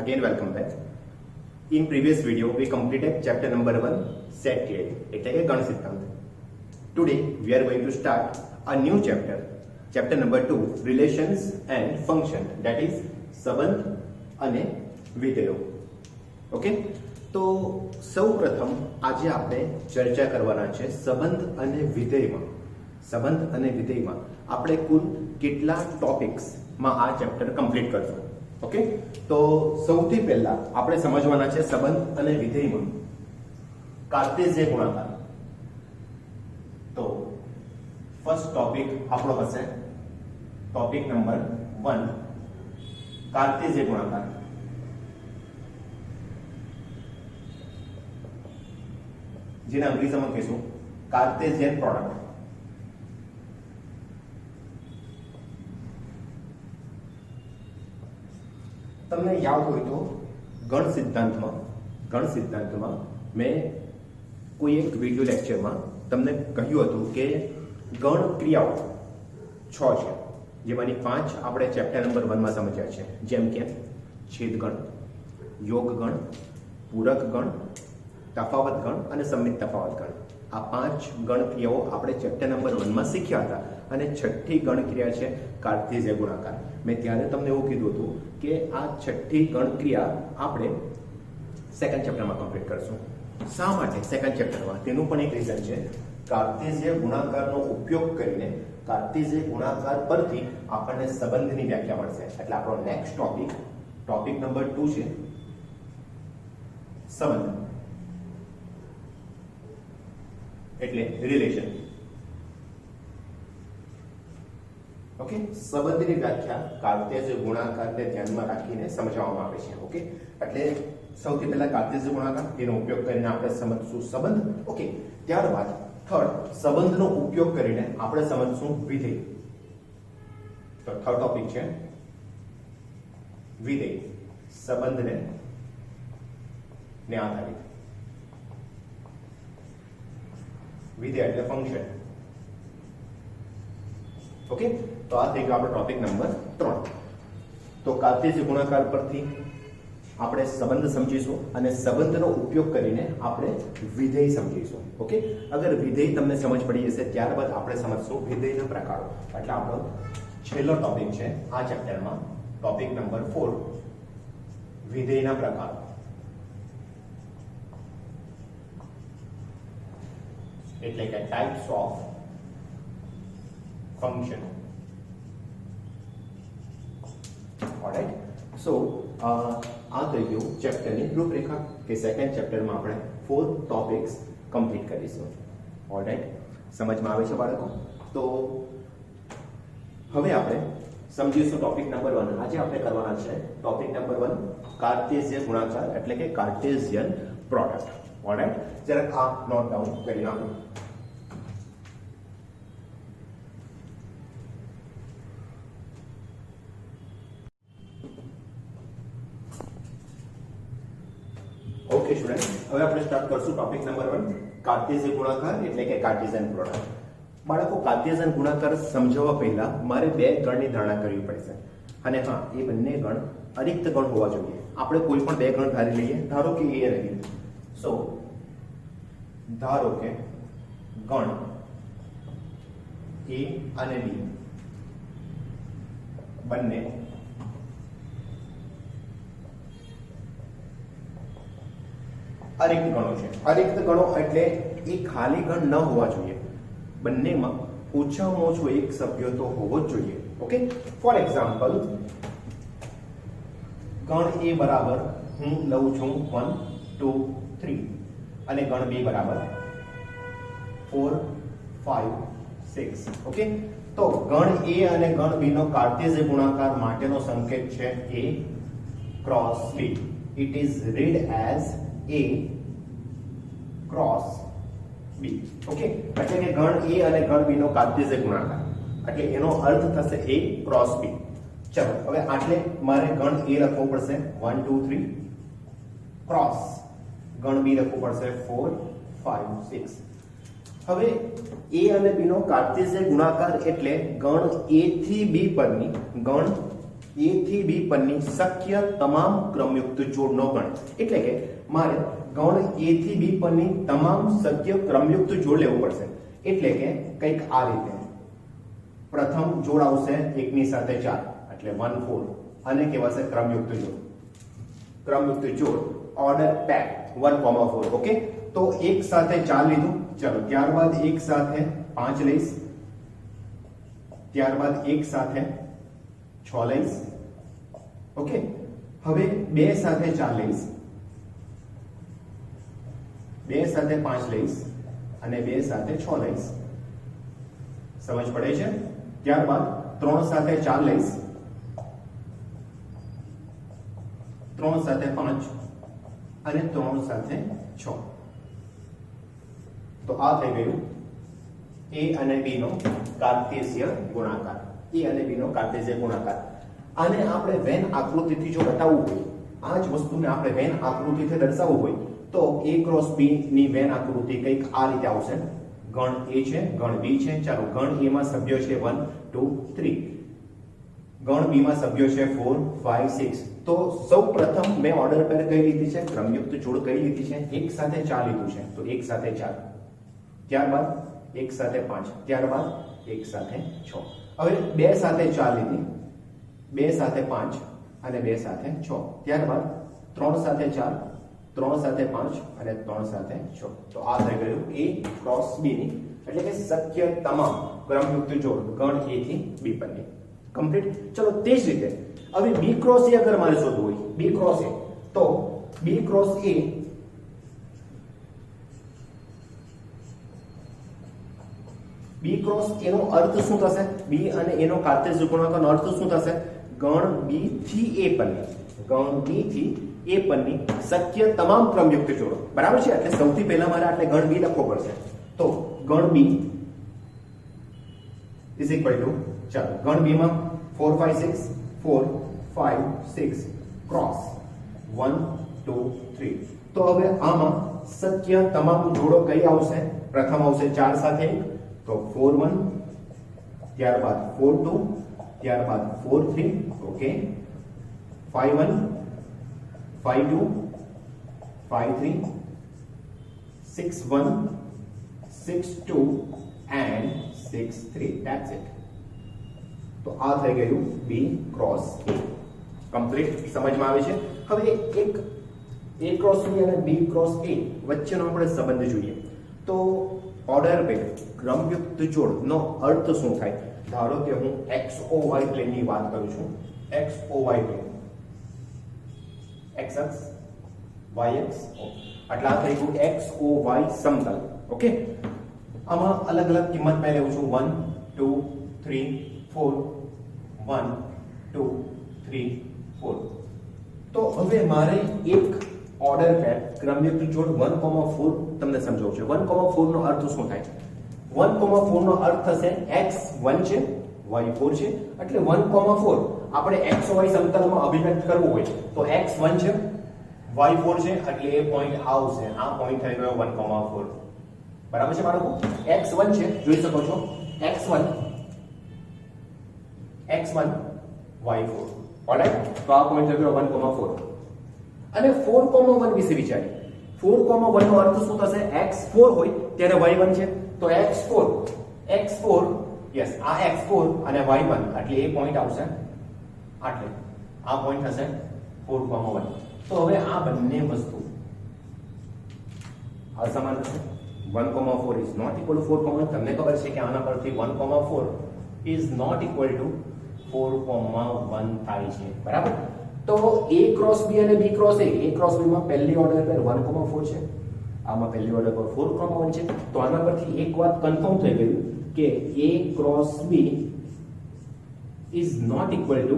again welcome back. In previous video we completed chapter number 1 set theory એટલે કે ગણ સિદ્ધાંત. Today we are going to start a new chapter, chapter number 2 relations and function, that is સંબંધ અને વિધેયો. Okay, તો સૌપ્રથમ આજે આપણે ચર્ચા કરવાના છે સંબંધ અને વિધેયમાં. સંબંધ અને વિધેયમાં આપણે કુલ કેટલા ટોપિક્સ માં આ ચેપ્ટર કમ્પ્લીટ કરશું. ઓકે, તો સૌથી પહેલા આપણે સમજવાના છે સંબંધ અને વિધેયમાં કાર્ટેશિયન ગુણાકાર. તો ફર્સ્ટ ટોપિક આપણો હશે ટોપિક નંબર 1 કાર્ટેશિયન ગુણાકાર. જેને અંગ્રેજીમાં કહીશું કાર્ટેશિયન પ્રોડક્ટ. તમને યાદ હોય તો ગણ સિદ્ધાંતમાં મેં કોઈ એક વિડિયો લેક્ચરમાં તમને કહ્યું હતું કે ગણ ક્રિયાઓ 6 છે, જેમાંની 5 આપણે ચેપ્ટર નંબર 1 માં સમજ્યા છે, જેમ કે છેદગણ, યોગગણ, પૂરક ગણ, તફાવત ગણ અને સમિત તફાવત ગણ. આ 5 ગણ ક્રિયાઓ આપણે ચેપ્ટર નંબર 1 માં શીખ્યા હતા. અને છઠ્ઠી ગણ ક્રિયા છે કાર્ટેશિયન ગુણાકાર. મેં ત્યારે તમને એવું કીધું હતું કે આ છઠ્ઠી ગણ ક્રિયા આપણે સેકન્ડ ચેપ્ટરમાં કમ્પ્લીટ કરશું. શા માટે સેકન્ડ ચેપ્ટરમાં? તેનું પણ એક રીઝન છે. કાર્ટેશિયન ગુણાકારનો ઉપયોગ કરીને કાર્ટેશિયન ગુણાકાર પરથી આપણને સંબંધની વ્યાખ્યા મળશે. એટલે આપણો નેક્સ્ટ ટોપિક નંબર 2 છે સંબંધ, એટલે રિલેશન. ઓકે, સંબંધની વ્યાખ્યા કાર્ટેશિયન ગુણાકારને ધ્યાનમાં રાખીને સમજાવવામાં આવે છે. ઓકે, એટલે સૌથી પહેલા કાર્ટેશિયન ગુણાકાર, તેનો ઉપયોગ કરીને આપણે સમજશું સંબંધ. ઓકે, ત્યારબાદ થર્ડ સંબંધનો ઉપયોગ કરીને આપણે સમજશું વિધેય. તો થર્ડ ટોપિક છે વિધેય, સંબંધને આધારિત. વિધેય એટલે ફંક્શન. ઓકે, તો આ થઈ ગયો આપણો ટોપિક નંબર 3. તો કાર્ટેશિયન ગુણાકાર પરથી આપણે સંબંધ સમજીશું અને સંબંધનો ઉપયોગ કરીને આપણે વિધેય સમજીશું. ઓકે, અગર વિધેય તમને સમજ પડી જશે ત્યારબાદ આપણે સમજશું વિધેયના પ્રકારો. એટલે આપણો છેલ્લો ટોપિક છે આ ચેપ્ટરમાં, ટોપિક નંબર 4 વિધેયના પ્રકારો. એટલે કે ટાઇપ્સ ઓફ ફંક્શન. ઓલરાઈટ, સો આ થઈ ગયું ચેપ્ટરની રૂપરેખા કે સેકન્ડ ચેપ્ટરમાં આપણે 4 ટોપિક્સ કમ્પ્લીટ કરીશું. ઓલરાઈટ, સમજમાં આવે છે બાળકો? તો હવે આપણે સમજીશું ટોપિક નંબર 1. આજે આપણે કરવાના છે ટોપિક નંબર 1 કાર્ટેશિયન ગુણાકાર એટલે કે કાર્ટેશિયન પ્રોડક્ટ. ઓલરાઈટ, જરાક આ નોટ ડાઉન કરી નાખો. ઓકે સ્ટુડન્ટ, હવે આપણે સ્ટાર્ટ કરશું ટોપિક નંબર 1 કાર્ટેશિયન ગુણાકાર એટલે કે કાર્ટેશિયન પ્રોડક્ટ. બાળકો, કાર્ટેશિયન ગુણાકાર સમજાવવા પહેલા મારે 2 ગણની ધારણા કરવી પડશે. અને હા, એ બંને ગણ અરિક્ત ગણ હોવા જોઈએ. આપણે કોઈ પણ 2 ગણ ધારી લઈએ. ધારો કે એ અને બી. સો ધારો કે ગણ એ અને બી બંને અરિક્ત ગણો છે. અરિક્ત ગણો એટલે એ ખાલી ગણ ન હોવા જોઈએ. બંનેમાં ઓછામાં ઓછો એક સભ્ય તો હોવો જ જોઈએ. ઓકે, ફોર એક્ઝામ્પલ ગણ એ બરાબર હું લઉં છું 1 2 3 અને ગણ બી બરાબર 4 5 6. ઓકે, તો ગણ એ અને ગણ બી નો કાર્ટેશિયન ગુણાકાર માટેનો સંકેત છે a cross b. It is read as a cross b. Okay, એટલે કે ગણ a અને ગણ b નો કાર્ટેશિયન ગુણાકાર એટલે એનો અર્થ થશે a ક્રોસ b. ચલો, હવે આટલે મારે ગણ a લખવો પડશે 1 2 3 ક્રોસ ગણ b લખવું પડશે 4 5 6. હવે a અને b નો કાર્ટેશિયન ગુણાકાર એટલે ગણ a થી b પરની ગણ એ થી બી પરની શક્ય તમામ ક્રમયુક્ત જોડનો ગણ. એટલે કે મારે ગણ એ થી બી પરની તમામ શક્ય ક્રમયુક્ત જોડ લેવું પડશે. એટલે કે કંઈક આ રીતે પ્રથમ જોડ આવશે 1 ની સાથે 4 એટલે 1 4 અને કહેવાશે ક્રમયુક્ત જોડ. ક્રમયુક્ત જોડ ઓર્ડર પેર 1,4. ઓકે, તો એક સાથે 4 લીધું. ચલો ત્યારબાદ એક સાથે 5 લઈશ, ત્યારબાદ એક સાથે 6 લઈશ. ઓકે, હવે 2 સાથે 4 લઈશ, 2 સાથે 5 લઈશ અને 2 સાથે 6 લઈશ. સમજ પડે છે? ત્યારબાદ 3 સાથે 4 લઈશ, 3 સાથે 5 અને 3 સાથે 6. તો આ થઈ ગયું a અને b નો કાર્ટેશિય ગુણાકાર. a અને b નો કાર્ટેશિય ગુણાકાર. આને આપણે વેન આકૃતિથી જો બતાવવું હોય, આ જ વસ્તુને આપણે વેન આકૃતિથી દર્શાવવું હોય તો a ક્રોસ b ની વેન આકૃતિ કંઈક આ રીતે આવશે. ગણ a છે, ગણ b છે. ચાલો ગણ a માં સભ્યો છે 1 2 3, ગણ b માં સભ્યો છે 4 5 6. તો સૌપ્રથમ મેં ઓર્ડર પેર કઈ લીધી છે? ક્રમયુક્ત જોડ કઈ લીધી છે? એક સાથે 4 લીધું છે, તો એક સાથે 4, ત્યારબાદ એક સાથે 5, ત્યારબાદ એક સાથે 6. હવે 2 સાથે 4 લીધી, 2 સાથે 5 અને 2 સાથે 6, ત્યારબાદ 3 સાથે 4, 3 સાથે 5 અને 3 સાથે 6. તો આ થઈ ગયું a ક્રોસ b ની એટલે કે શક્ય તમામ ક્રમયુક્ત જોડ ગણ a થી b પરની. કમ્પ્લીટ. ચલો તે જ રીતે હવે b ક્રોસ a અગર મારે શોધવું હોય, b ક્રોસ a, તો b cross a b cross a નો અર્થ શું થશે? b અને a નો કાર્ટેશિય ગુણાકારનો અર્થ શું થશે? ગણ b થી a પરની, ગણ b થી a પરની શક્ય તમામ ક્રમયુક્ત જોડો. બરાબર છે? એટલે સૌથી પહેલા મારે આટલે ગણ b લખવો પડશે. તો ગણ b ઇઝ ઇક્વલ ટુ, ચાલો ગણ b માં 4 5 6 4 5 6 ક્રોસ 1 2 3. તો હવે આમાં શક્ય તમામ જોડો કઈ આવશે? પ્રથમ આવશે 4 સાથે 1, તો 4 1, ત્યારબાદ 4 2, ત્યારબાદ 4 3. Okay, 5 1, 5 2, 5 3, 6 1, 6 2 and 6 3. That's it. તો આ થઈ ગયું b ક્રોસ a. કમ્પ્લીટ. સમજમાં આવે છે? હવે એક a ક્રોસ b અને b ક્રોસ a વચ્ચેનો આપણે સંબંધ જોઈએ. તો ઓર્ડર પેર ક્રમયુક્ત જોડનો અર્થ શું થાય? ધારો કે હું XOY પ્લેનની વાત કરું છું. XOY પ્લેન, x અક્ષ y અક્ષ, એટલે આ થઈ ગયું XOY સમતલ. ઓકે, આમાં અલગ અલગ કિંમત મેં લેવું છું 1 2 3 4 1 2 3 4. તો હવે મારે એક ઓર્ડર પેર ક્રમયુક્ત જોડ 1,4 તમને સમજાવું છું. 1,4 નો અર્થ શું થાય? 1,4 નો અર્થ થશે x1 છે, y4 છે, એટલે 1,4 આપણે XY સમતલમાં અભિવ્યક્ત કરવું હોય તો x1 છે, y4 છે, એટલે એ પોઈન્ટ આવશે. આ પોઈન્ટ થઈ ગયો 1,4. બરાબર છે બાળકો? x1 છે, જોઈ શકો છો x1 y4. ઓલરાઈટ, તો આ પોઈન્ટ થઈ ગયો 1,4. અને 4,1 વિશે વિચારીએ. 4,1 નો અર્થ શું થશે? x4 હોય ત્યારે y1 છે, તો x4 યસ, આ x4 અને y1 એટલે એ પોઈન્ટ આવશે. એટલે આ પોઈન્ટ થશે 4,1. તો હવે આ બંને વસ્તુ અસમાન થશે. 1,4 is not equal to 4,1. તમને ખબર છે કે આના પરથી 1,4 is not equal to 4,1 થાય છે. બરાબર? તો a ક્રોસ b અને b cross a cross b માં પહેલી ઓર્ડર પર 1,4 છે, આમાં પહેલી ઓર્ડર પર 4,1 છે. તો આના પરથી એક વાત કન્ફર્મ થઈ ગયું કે a cross b is not equal to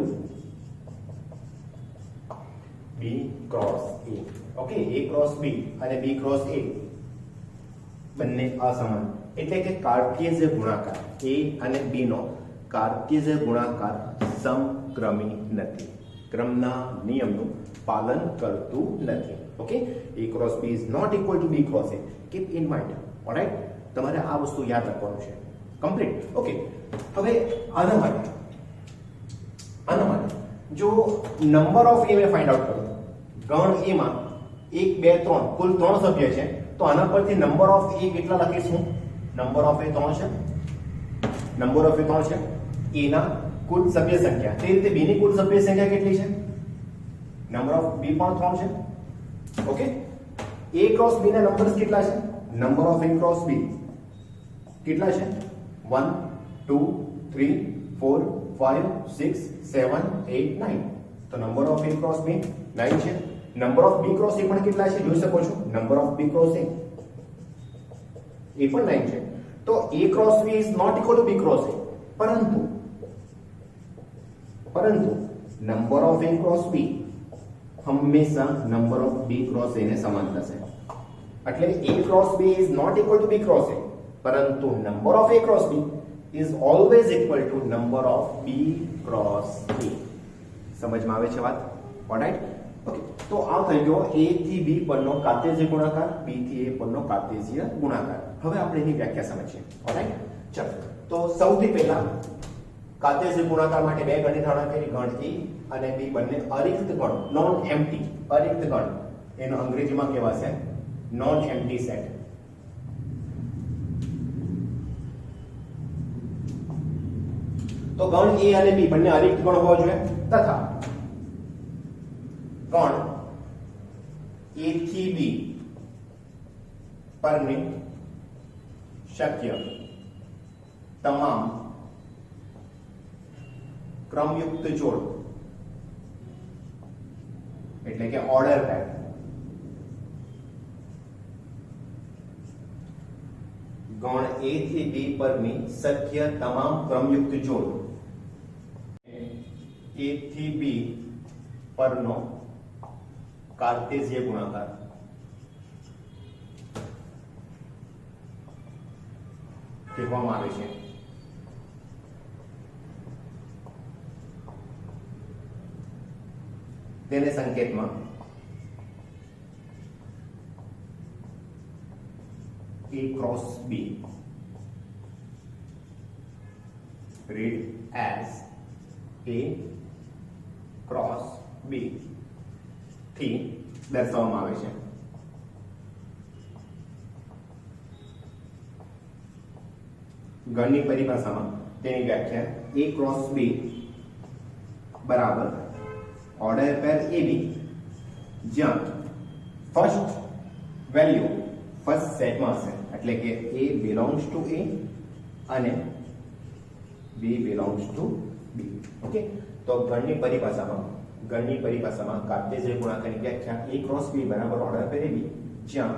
b cross a. Okay, a cross b અને b ક્રોસ a બંને અસમાન. એટલે કે કાર્ટેશિય ગુણાકાર a અને b નો કાર્ટેશિય ગુણાકાર સમક્રમી નથી, ક્રમના નિયમનું પાલન કરતું નથી. Okay, a cross b is not equal to b cross a. Keep in mind. Alright, તમારે આ વસ્તુ યાદ રાખવાનું છે. કમ્પ્લીટ. ઓકે, હવે આના માટે જો નંબર ઓફ એ મેં ફાઇન્ડ આઉટ કર્યો, ગણ એ માં 1 2 3 કુલ 3 સભ્ય છે, તો આના પરથી નંબર ઓફ એ કેટલા લખીશું? નંબર ઓફ એ 3 છે, નંબર ઓફ એ 3 છે, એ ના કુલ સભ્ય સંખ્યા, તે રીતે બી ની કુલ સભ્ય સંખ્યા કેટલી છે? નંબર ઓફ બી પણ 3 છે. ઓકે, a ક્રોસ b ના નંબર્સ કેટલા છે? Number of a cross b કેટલા છે? 1 2 3 4 5 6 7 8 9. તો number of a cross b 9 છે. Number of b cross a પણ કેટલા છે જોઈ શકો છો? Number of b cross a એ પણ 9 છે. તો a cross b is not equal to b cross a, પરંતુ number of a cross b હંમેશા number of b cross a ને સમાન થશે. એટલે a cross b is not equal to b cross a, પરંતુ number of a cross b is always equal to number of b cross a. સમજમાં આવે છે વાત? ઓલરાઈટ. ઓકે, તો આ થઈ ગયો a થી b પરનો કાર્ટેશિયન ગુણાકાર, b થી a પરનો કાર્ટેશિયન ગુણાકાર. હવે આપણે એની વ્યાખ્યા સમજીએ. ઓલરાઈટ, ચલો. તો સૌથી પહેલા કાર્ટેશિયન ગુણાકાર માટે બે ગણની ધારણા કરી, ગણ a અને b બંને અરિક્ત ગણ, નોન એમ્પ્ટી અરિક્ત ગણ. એનો અંગ્રેજીમાં કહેવાશે નોન એમ્પ્ટી સેટ. તો ગણ a અને b બંને અરિક્ત ગણ હોવા જોઈએ, તથા ગણ a થી b પરની શક્ય તમામ ક્રમયુક્ત જોડ એટલે કે ઓર્ડર પેર ગણ a થી b પરની શક્ય તમામ ક્રમયુક્ત જોડ a થી b પરનો કાર્ટેશિયન ગુણાકાર કહેવામાં આવે છે. તેને સંકેતમાં a cross b read as a cross b થી દર્શાવવામાં આવે છે. ગણની પરિભાષામાં તેની વ્યાખ્યા a ક્રોસ b બરાબર ઓર્ડર પેર AB જ્યાં ફર્સ્ટ વેલ્યુ ફર્સ્ટ સેટમાં હશે, એટલે કે A belongs to A અને B belongs to B. Okay, તો ગણની પરિભાષામાં કાર્ટેશિયન ગુણાકારની વ્યાખ્યા A ક્રોસ B બરાબર ઓર્ડર પેર AB જ્યાં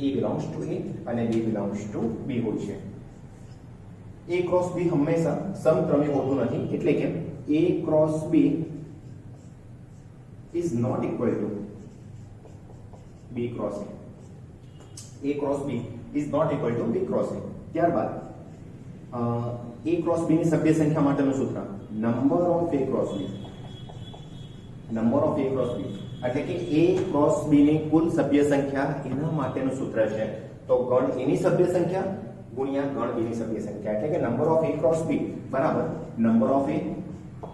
A belongs to A અને B belongs to B હોય છે. A ક્રોસ B હંમેશા સમક્રમી હોતું નથી, એટલે કે A cross B is not equal to B cross A. A cross B is not equal to B cross A. ત્યારબાદ A cross B ની સભ્ય સંખ્યા માટેનું સૂત્ર number of A cross B. Number of A cross B એટલે કે A cross B ની કુલ સભ્ય સંખ્યા એના માટેનું સૂત્ર છે. તો ગણ A ની સભ્ય સંખ્યા ગુણ્યા ગણ B ની સભ્ય સંખ્યા, એટલે કે number of A cross B બરાબર number of A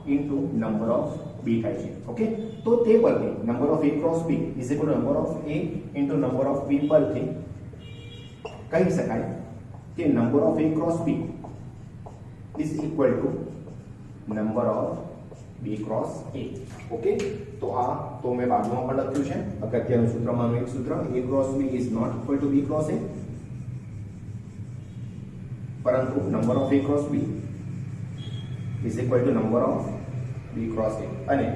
into number of B થાય છે. ઓકે, તો તે પરથી number of A cross B is equal to number of A into number of B પરથી કહી શકાય કે number of A cross B is equal to number of B cross A. Okay, તો આ તો મેં બાજુમાં પણ લખ્યું છે અગત્યનું સૂત્રમાંનું એક સૂત્ર, A cross B is not equal to B cross A, પરંતુ number of A cross B is equal to number of B cross A અને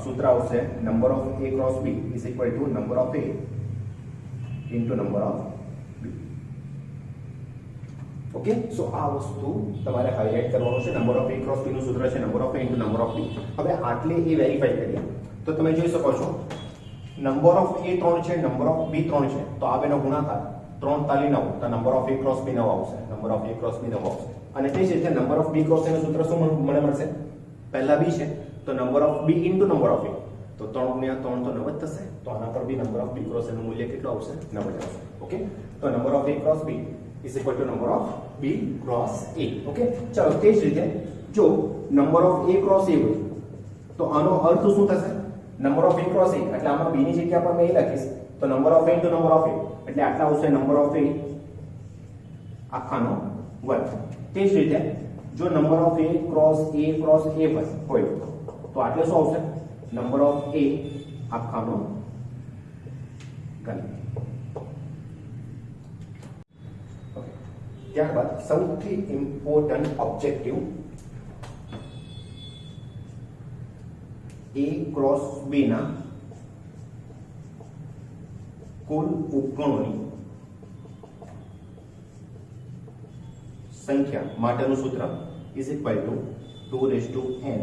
સૂત્ર આવશે number of A cross B is equal to number of A into number of B. Okay, so આ વસ્તુ તમારે highlight કરવાનું છે. Number of A cross B નું સૂત્ર છે number of A into number of B. હવે આટલે એ વેરીફાઈ કરીએ તો તમે જોઈ શકો છો નંબર ઓફ A 3 છે, નંબર ઓફ B 3 છે, તો આ બેનો ગુણાકાર 3 તાલી 9, તો number of A cross B 9 આવશે, number of A cross B 9 આવશે. અને તે જ રીતે number of B cross A નું સૂત્ર શું મને મળશે? પહેલા B છે તો number of B into number of A, તો 3 ગુણ્યા 3 તો 9 જ થશે, તો આના પર બી number of B cross A નું મૂલ્ય કેટલું આવશે? 9 જ આવશે. ઓકે, તો number of A cross B is equal to number of B cross A. Okay, ચાલો તે જ રીતે જો number of A cross A હોય તો આનો અર્થ શું થશે? Number of a cross a એટલે આમાં b ની જગ્યા પર મેં એ લખીશ તો number of a into number of a એટલે આટલા આવશે નંબર ઓફ a આખાનો વર્ગ. તે જ રીતે જો number of a cross a હોય તો આટલે શું આવશે? નંબર ઓફ a આખાનો ઘન. ઓકે, ત્યારબાદ સૌથી important objective a cross b ના કુલ ઉપગણોની સંખ્યા માટેનું સૂત્ર ઇઝ ઇક્વલ ટુ 2n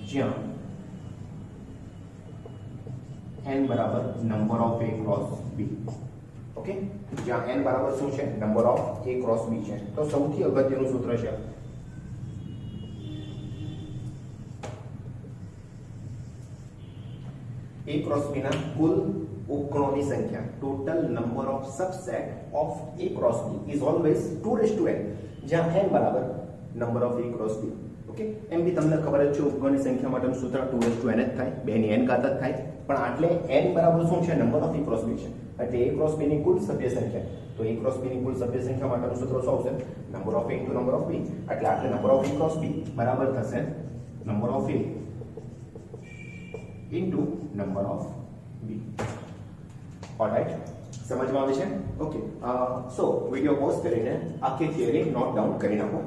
જ્યાં n બરાબર number of a cross b. Okay, જ્યાં n બરાબર શું છે? Number of a cross b છે. તો સૌથી અગત્યનું સૂત્ર છે a ક્રોસ b ના કુલ ઉપગણોની સંખ્યા, total number of subset of a cross b is always 2n જ્યાં n બરાબર number of a cross b. Okay, એમ બી તમને ખબર જ છે ઉપગણની સંખ્યા માટેનું સૂત્ર 2n જ થાય, 2 ની n ઘાત જ થાય. પણ આટલે n બરાબર શું છે? Number of a cross b છે. એટલે a ક્રોસ b ની કુલ સભ્ય સંખ્યા, તો a ક્રોસ b ની કુલ સભ્ય સંખ્યા માટેનું સૂત્ર શું આવશે? Number of a into number of b. એટલે આટલે number of a cross b બરાબર થશે number of a into number of b. Alright, સમજમાં આવે છે? ઓકે, સો વિડિયો પોઝ કરીને આખી થિયરી નોટ ડાઉન કરી નાખો.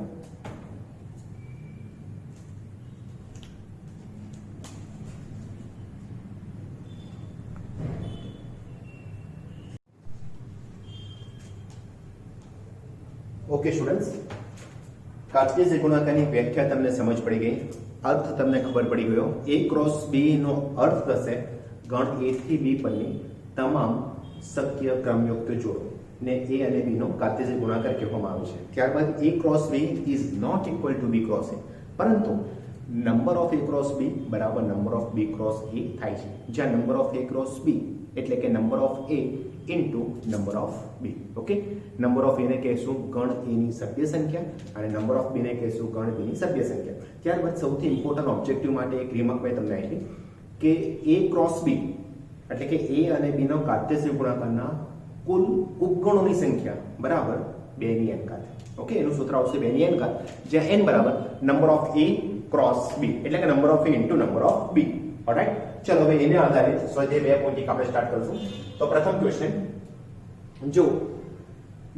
ઓકે સ્ટુડન્ટ્સ, કાર્ટેશિયન ગુણાકારની વ્યાખ્યા તમને સમજ પડી ગઈ, અર્થ તમને ખબર પડી ગયો. a ક્રોસ b નો અર્થ થશે ગણ a થી b પરની તમામ શક્ય ક્રમયુક્ત જોડો ને a અને b નો કાર્ટેશિયન ગુણાકાર કહેવામાં આવે છે. ત્યારબાદ a cross b is not equal to b cross a, પરંતુ number of a cross b બરાબર number of b cross a થાય છે, જ્યાં number of a cross b એટલે કે number of a into number of b. Okay, number of a ને કહેશું ગણ a ની સભ્ય સંખ્યા અને નંબર ઓફ b ને કહેશું ગણ b ની સભ્ય સંખ્યા. ત્યારબાદ સૌથી ઇમ્પોર્ટન્ટ ઓબ્જેક્ટિવ માટે એક રીમાર્ક મેં તમને આપી કે a ક્રોસ b એટલે કે a અને b નો કાર્ટેશિયન ગુણાકારના કુલ ઉપગણોની સંખ્યા બરાબર 2 ની n ઘાત. ઓકે, એનું સૂત્ર આવશે 2 ની n ઘાત, જ્યાં n બરાબર number of a cross b એટલે કે number of a into number of b. Alright, ચલો હવે એને આધારિત સ્વાધ્યાય 2 પોઈન્ટ આપણે સ્ટાર્ટ કરીશું. તો પ્રથમ ક્વેશ્ચન, જો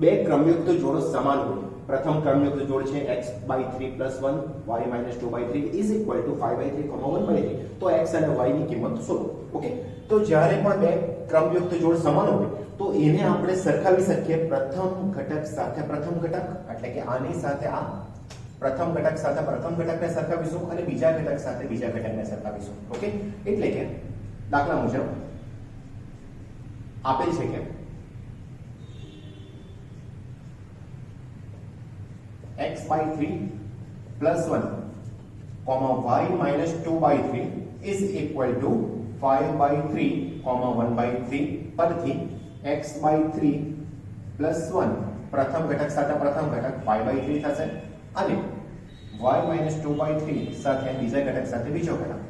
બે ક્રમયુક્ત જોડો સમાન હોય, પ્રથમ ક્રમયુક્ત જોડ છે x/3 + 1 y-2/3 is equal two 5/3, 1/3, તો x અને y ની કિંમત શોધો. ઓકે, તો જ્યારે પણ બે ક્રમયુક્ત જોડ સમાન હોય તો એને આપણે સરખાવી શકીએ પ્રથમ ઘટક સાથે પ્રથમ ઘટક, એટલે કે આની સાથે આ પ્રથમ ઘટક સાથે પ્રથમ ઘટકને સરખાવીશું અને બીજા ઘટક સાથે બીજા ઘટકને સરખાવીશું. ઓકે, એટલે કે દાખલા મુજબ આપેલ છે કે x/3 + 1, y-2/3 is equal to 5/3, 1/3 પરથી x/3 + 1 પ્રથમ ઘટક સાથે પ્રથમ ઘટક 5/3 થશે અને y-2/3 સાથે બીજા ઘટક સાથે બીજો ઘટક.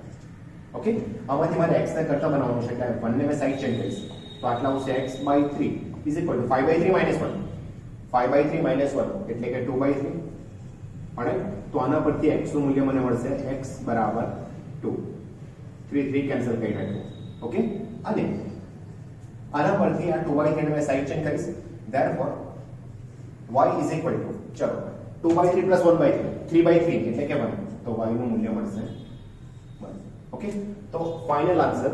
ઓકે, આમાંથી મારે x ને કરતા બનાવવાનું છે, એટલે 1 ને મેં સાઈડ ચેન્જ કરીશ તો આટલા આવશે x/3 is equal to 5/3 - 1, 5/3 - 1 એટલે કે 2/3. અને તો આના પરથી x નું મૂલ્ય મને મળશે x બરાબર 2, 3 3 કેન્સલ કરી નાખ્યું. ઓકે, અને આના પરથી આ 2/3 ને મેં સાઈડ ચેન્જ કરીશ, therefore y is equal to, ચલો 2/3 + 1/3 3/3 એટલે કે 1, તો y નું મૂલ્ય મળશે 1. ઓકે, તો ફાઇનલ આન્સર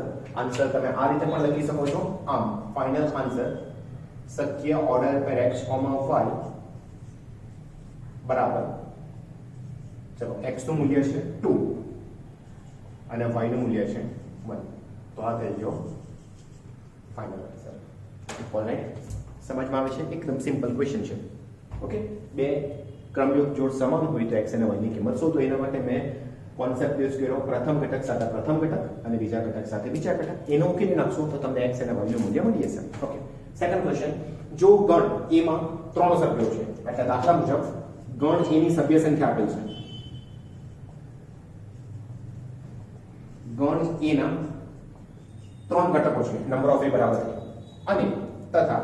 તમે આ રીતે પણ લખી શકો છો. આમ ફાઇનલ આન્સર શક્ય ઓર્ડર પર x, y બરાબર, ચલો x નું મૂલ્ય છે 2 અને y નું મૂલ્ય છે 1, તો આ થઈ ગયો ફાઇનલ આન્સર. ઓલરાઈટ, સમજમાં આવે છે? એકદમ સિમ્પલ ક્વેશ્ચન છે. ઓકે, બે ક્રમયુક્ત જોડ સમાન હોય તો x અને y ની કિંમત શોધો. એના માટે મેં કોન્સેપ્ટ યુઝ કર્યો પ્રથમ ઘટક સાથે પ્રથમ ઘટક અને બીજા ઘટક સાથે બીજા ઘટક. એનો ઉકેલી નાખશો તો તમને x અને y નું મૂલ્ય મળી જશે. ઓકે, સેકન્ડ ક્વેશ્ચન, જો ગણ a માં 3 સભ્યો છે, એટલે દાખલા મુજબ ગણ a ની સભ્ય સંખ્યા આપેલ છે, ગણ એ ના 3 ઘટકો છે, નંબર ઓફ એ બરાબર અને તથા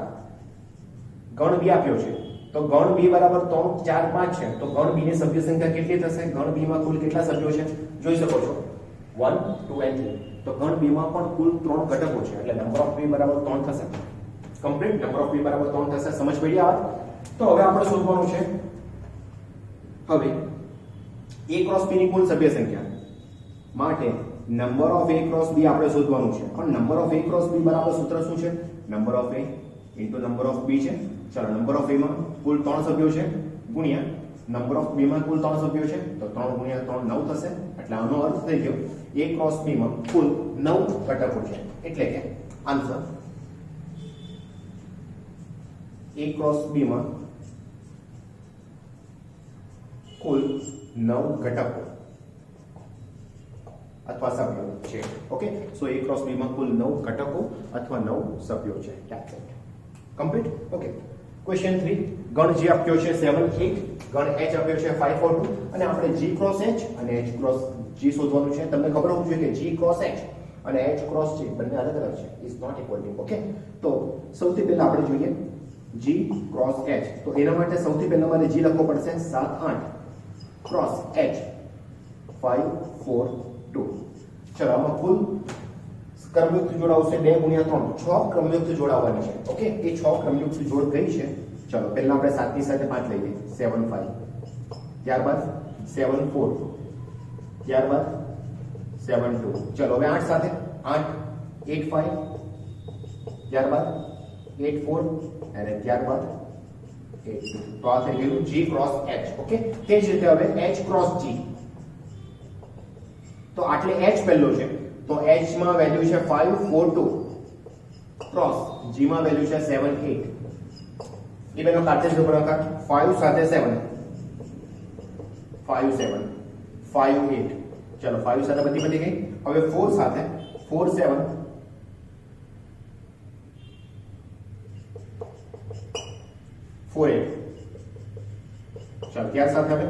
ગણ બી આપ્યો છે, તો ગણ બી બરાબર 3 4 5 છે, તો ગણ બી ની સભ્ય સંખ્યા કેટલી થશે? ગણ બી માં કુલ કેટલા સભ્યો છે જોઈ શકો છો 1 2 and 3, તો ગણ બી માં પણ કુલ 3 ઘટકો છે, એટલે નંબર ઓફ બી બરાબર 3 થશે. કમ્પ્લીટ નંબર ઓફ બી બરાબર 3 થશે. સમજ પડી આ વાત? તો હવે આપણે શોધવાનું છે હવે a ક્રોસ b ની કુલ સભ્ય સંખ્યા માટે number of a cross b આપણે શોધવાનું છે. પણ number of a cross b બરાબર સૂત્ર શું છે? Number of a into number of b છે. ચાલો નંબર ઓફ a માં કુલ 3 સભ્યો છે ગુણ્યા નંબર ઓફ b માં કુલ 3 સભ્યો છે, તો 3 ગુણ્યા 3 9 થશે. એટલે આનો અર્થ થઈ ગયો a ક્રોસ b માં કુલ 9 ઘટકો છે. એટલે કે આન્સર a ક્રોસ b માં કુલ 9 ઘટકો અથવા સભ્યો છે. Okay, so a cross b માં કુલ 9 ઘટકો અથવા 9 સભ્યો છે. That's it. Complete. Okay, question 3 ગણ g આપ્યો છે 7 8, ગણ h આપ્યો છે 5 4 2 અને આપણે g ક્રોસ h અને h ક્રોસ g શોધવાનું છે. તમને ખબર હોવી જોઈએ કે g ક્રોસ h અને h ક્રોસ g બંને અલગ અલગ છે, is not equal to. Okay, તો સૌથી પહેલા આપણે જોઈએ g ક્રોસ h. તો એના માટે સૌથી પહેલા મારે g લખવો પડશે 7 8 ક્રોસ h 5 4 2. ચલો આમાં કુલ ક્રમયુક્ત જોડ આવશે 2 ગુણ્યા 3, 6 ક્રમયુક્ત જોડ આવવાની છે. ઓકે, એ 6 ક્રમયુક્ત જોડ કઈ છે? ચલો પહેલા આપણે 7 ની સાથે 5 લઈ લઈએ, 7 5, ત્યારબાદ 7 4, ત્યારબાદ 7 2. ચલો હવે 8 સાથે 8 8 5, ત્યારબાદ 8 4 અને ત્યારબાદ 8 2. તો આ થઈ ગયું g ક્રોસ h. ઓકે, તે જ રીતે હવે h ક્રોસ g. તો આટલે h પહેલો છે, તો h માં વેલ્યુ છે 5 4 2 ક્રોસ g માં વેલ્યુ છે 7 8. એ બેનો કાર્ટેજ ગુણાકાર 5 સાથે 7 5 7 5 8. ચલો 5 સાથે બધી ગઈ. હવે 4 સાથે 4 7 4 8. ચલો ત્યાર સાથે હવે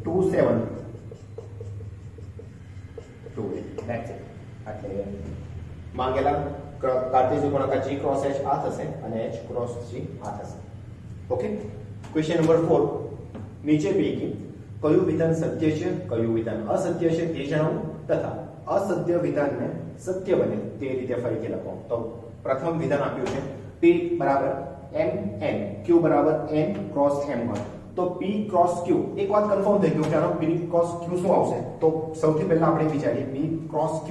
2 7 2 8. That's it. એટલે માંગેલા કાર્ટેશિયન ગુણાકાર g ક્રોસ h આ થશે અને h ક્રોસ g આ થશે. ઓકે, ક્વેશ્ચન નંબર 4 નીચે પૈકી કયું વિધાન સત્ય છે કયું વિધાન અસત્ય છે તે જણાવો તથા અસત્ય વિધાનને સત્ય બને તે રીતે ફરીથી લખો. તો પ્રથમ વિધાન આપ્યું છે p બરાબર mn q બરાબર n ક્રોસ m1. તો p ક્રોસ q એક વાત કન્ફર્મ થઈ ગયું કે આનો p ક્રોસ q શું આવશે? તો સૌથી પહેલા આપણે વિચારીએ p ક્રોસ q,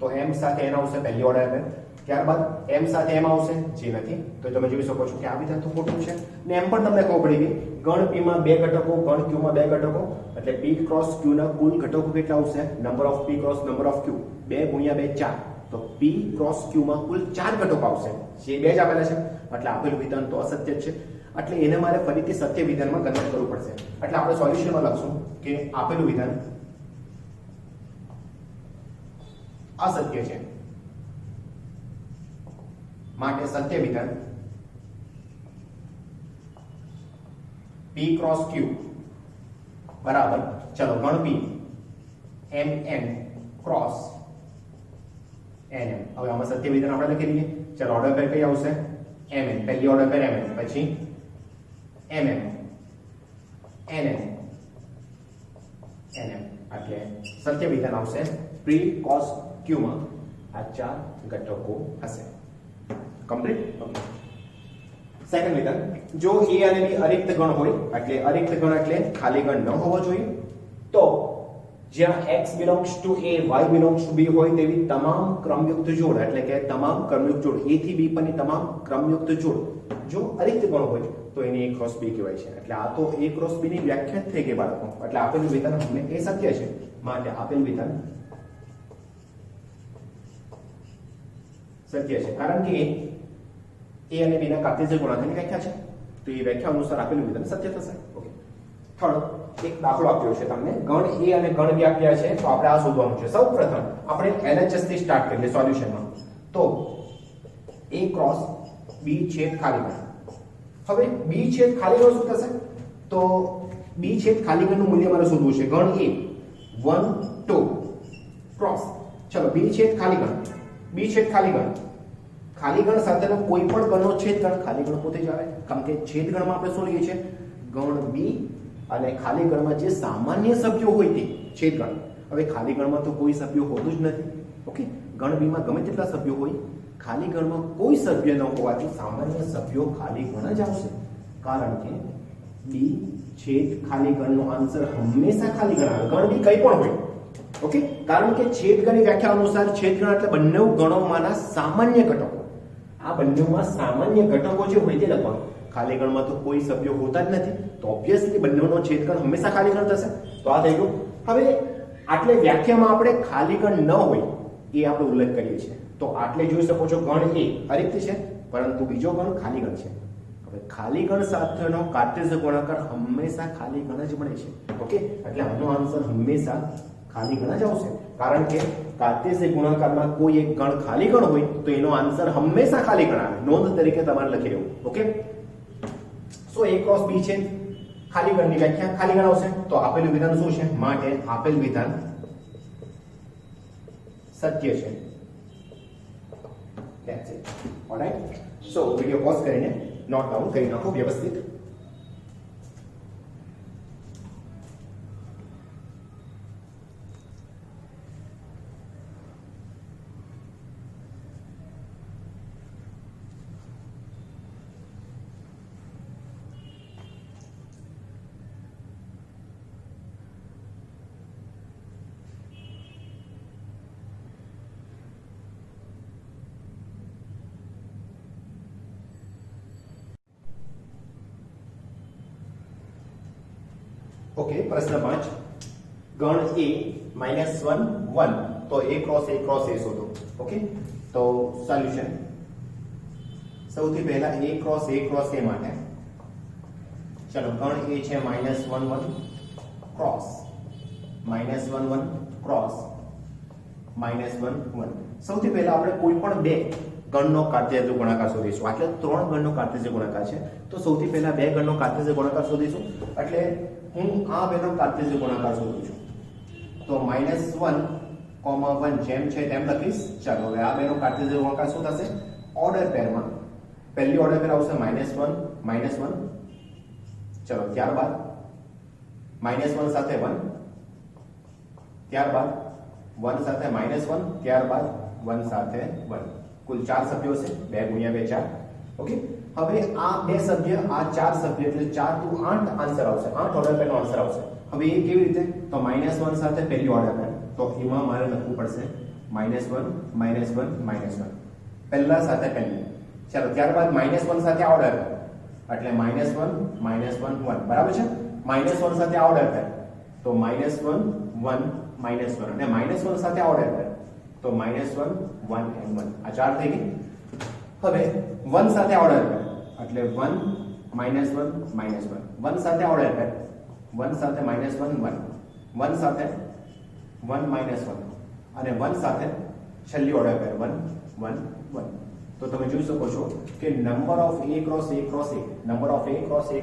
તો m સાથે n આવશે પહેલી ઓર્ડર પર, ત્યારબાદ m સાથે m આવશે જે નથી. તો તમે જોઈ શકો છો કે આ વિધાન તો ખોટું છે. ને એમ પણ તમને ખબર પડી ગઈ ગણ p માં 2 ઘટકો, ગણ q માં 2 ઘટકો, એટલે p ક્રોસ q ના કુલ ઘટકો કેટલા આવશે? Number of p cross number of q 2 ગુણ્યા 2 4. તો p ક્રોસ q માં કુલ 4 ઘટકો આવશે, જે 2 જ આપેલા છે. એટલે આપેલું વિધાન તો અસત્ય જ છે. એટલે એને મારે ફરીથી સત્ય વિધાનમાં કન્વર્ટ કરવું પડશે. એટલે આપણે સોલ્યુશનમાં લખશું કે આપેલું વિધાન અસત્ય છે, માટે સત્ય વિધાન p ક્રોસ q બરાબર, ચલો ગણ p mn ક્રોસ nm. હવે આમાં સત્ય વિધાન આપણે લખી દઈએ. ચલો ઓર્ડર પર કઈ આવશે? mn, પહેલી ઓર્ડર પર mn, પછી mm nm nm. એટલે સત્ય વિધાન આવશે p cos q માં આ 4 ઘટકો હશે. કમ્પ્લીટ. ઓકે, સેકન્ડ વિધાન જો a અને b અરિક્ત ગણ હોય, એટલે અરિક્ત ગણ એટલે ખાલી ગણ ન હોવો જોઈએ, તો જ્યાં x belongs to a y belongs to b હોય તેવી તમામ ક્રમયુક્ત જોડ, એટલે કે તમામ ક્રમયુક્ત જોડ a થી b પરની તમામ ક્રમયુક્ત જોડ જો અરિક્ત ગણ હોય તો એને a ક્રોસ b કહેવાય છે. એટલે આ તો a ક્રોસ b ની વ્યાખ્યા થઈ ગઈ બાળકો. એટલે આપેલું વિધાન એ સત્ય છે, માટે આપેલું વિધાન સત્ય છે, કારણ કે a અને b ના કાર્ટેશિયન ગુણાકારની વ્યાખ્યા છે. તો એ વ્યાખ્યા અનુસાર આપેલું વિધાન સત્ય થશે. ઓકે, થર્ડ એક દાખલો આપ્યો છે તમને, ગણ a અને ગણ b આપ્યા છે, તો આપણે આ શોધવાનું છે. સૌપ્રથમ આપણે LHS થી સ્ટાર્ટ કરીએ સોલ્યુશનમાં. તો a ક્રોસ b છેદ ખાલી ગણ. હવે b છેદ ખાલી ગણ શું થશે? તો b છેદ ખાલી ગણનું મૂલ્ય મારે શોધવું છે. ગણ a 1 2 ક્રોસ, ચલો બી છેદ ખાલી ગણ, બી છેદ ખાલી ગણ, ખાલી ગણ સાથેનો કોઈ પણ ગણનો છેદ ગણ ખાલી ગણ પોતે જ આવે, કારણ કે છેદ ગણમાં આપણે શું લઈએ છીએ ગણ બી અને ખાલી ગણમાં જે સામાન્ય સભ્યો હોય તે છેદ ગણ. હવે ખાલી ગણમાં તો કોઈ સભ્યો હોતું જ નથી. ઓકે, ગણ બી માં ગમે તેટલા સભ્યો હોય, ખાલી ગણમાં કોઈ સભ્ય ન હોવાથી સામાન્ય સભ્યો ખાલી ગણ જ આવશે, કારણ કે બી છેદ ખાલી ગણનો આન્સર હંમેશા ખાલી ગણ આવે, ગણ બી કંઈ પણ હોય. ઓકે, કારણ કે છેદ ગણની વ્યાખ્યા અનુસાર છેદ ગણ એટલે બંને ગણોમાંના સામાન્ય ઘટકો. આ બંનેમાં સામાન્ય ઘટકો જે હોય તે લખવાનું. ખાલી ગણમાં તો કોઈ સભ્યો હોતા જ નથી, તો ઓબ્વિયસલી બંનેનો છેદ ગણ હંમેશા ખાલી ગણ થશે. તો આ થઈ ગયું. હવે આટલે વ્યાખ્યામાં આપણે ખાલી ગણ ન હોય એ આપણે ઉલ્લેખ કરીએ છીએ. તો આટલે જોઈ શકો છો ગણ એ અરિક્ત છે, પરંતુ બીજો ગણ ખાલી ગણ છે. હવે ખાલી ગણ સાથેનો કાર્ટેશિયન ગુણાકાર હંમેશા ખાલી ગણ જ મળે છે. ઓકે, એટલે આનો આન્સર હંમેશા ખાલી ગણ જ આવશે, કારણ કે કાર્ટેશિયન ગુણાકારમાં કોઈ એક ગણ ખાલી ગણ હોય તો એનો આન્સર હંમેશા ખાલી ગણ આવે. નોંધ તરીકે તમારે લખી દેવું. Okay, so a cross b છે ખાલી ગણની વ્યાખ્યા ખાલી ગણ આવશે. તો આપેલું વિધાન શું છે? માટે આપેલ વિધાન સત્ય છે. That's it. Alright? So video pause કરીને નોટ ડાઉન કરી નાખો વ્યવસ્થિત. ઓકે, પ્રશ્ન 5 ગણ a -1 1 તો a ક્રોસ a શોધો. ઓકે, તો સોલ્યુશન સૌથી પહેલા a ક્રોસ a માટે ચલો ગણ a છે -1 1 ક્રોસ -1 1 ક્રોસ -1 1. સૌથી પહેલા આપણે કોઈ પણ બે ગણનો કાર્ટેશિયન ગુણાકાર શોધીશું. એટલે ત્રણ ગણનો કાર્ટેશિયન ગુણાકાર છે, તો સૌથી પહેલા બે ગણનો કાર્ટેશિયન ગુણાકાર શોધીશું. એટલે હું આ બેનો કાર્ટેશિયન ગુણાકાર શોધું છું. તો -1 1 જેમ છે તેમ લખીશ. ચાલો હવે આ બેનો કાર્ટેશિયન ગુણાકાર શું થશે? ઓર્ડર પેરમાં પહેલી ઓર્ડર પેર આવશે -1 ચલો ત્યારબાદ -1 સાથે 1, ત્યારબાદ 1 સાથે -1, ત્યારબાદ 1 સાથે 1. કુલ 4 સભ્યો છે. 2 ગુણ્યા 2 4. ઓકે, હવે આ બે સભ્ય આ 4 સભ્ય એટલે 4 to 8 આન્સર આવશે. 8 ઓર્ડર પેરનો આન્સર આવશે. હવે એ કેવી રીતે? તો -1 સાથે પહેલી ઓર્ડર પેર, તો એમાં મારે લખવું પડશે -1 પહેલા સાથે પહેલી. ચાલો ત્યારબાદ -1 સાથે આ ઓર્ડર પેર, એટલે -1 1 બરાબર છે. -1 સાથે આ ઓર્ડર પેર, તો -1 1 -1 અને -1 સાથે આ ઓર્ડર પેર, તો -1 1 and 1. આ 4 થઈ ગઈ. હવે 1 સાથે ઓર્ડર પેર, એટલે 1 -1 -1 1 સાથે ઓર્ડર પેર, 1 સાથે -1 1 1 સાથે 1 -1 અને 1 સાથે છેલ્લી ઓર્ડર પેર 1 1 1. તો તમે જોઈ શકો છો કે number of a cross a number of a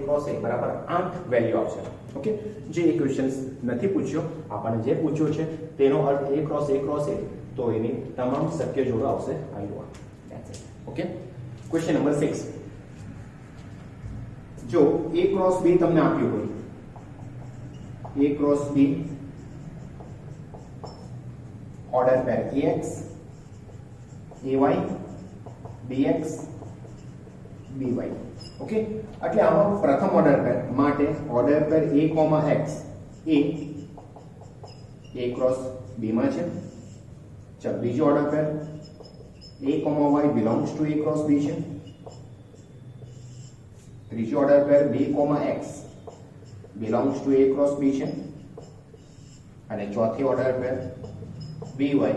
cross a બરાબર 8 વેલ્યુ આવશે. ઓકે, જે ઇક્વેશન્સ નથી પૂછ્યો, આપણને જે પૂછ્યો છે તેનો અર્થ a ક્રોસ a તો એની તમામ શક્ય જોડો આવશે. Okay, question number 6. જો a ક્રોસ b તમને આપ્યું હોય, a cross b order pair ax ay bx by. Okay, એટલે આમાં પ્રથમ ઓર્ડર પેર માટે order pair a, x a cross b માં છે. ચાલો બીજો order pair a, y belongs to a cross b છે. ત્રીજો order pair b, x belongs to a cross b છે. અને ચોથી order pair by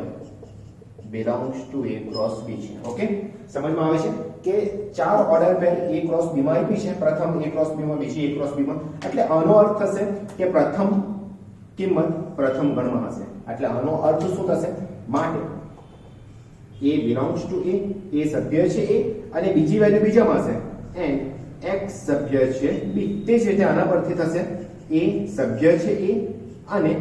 belongs to a cross b છે. ઓકે, સમજમાં આવે છે કે ચાર order pair a cross b માં આપી છે. પ્રથમ a ક્રોસ b માં, બીજી a ક્રોસ b માં. એટલે આનો અર્થ થશે કે પ્રથમ કિંમત પ્રથમ ગણમાં હશે. એટલે આનો અર્થ શું થશે? માટે a belongs to a સભ્ય છે a અને બીજી વેલ્યુ બીજામાં હશે and x સભ્ય છે b. તે જ રીતે આના પરથી થશે a સભ્ય છે a અને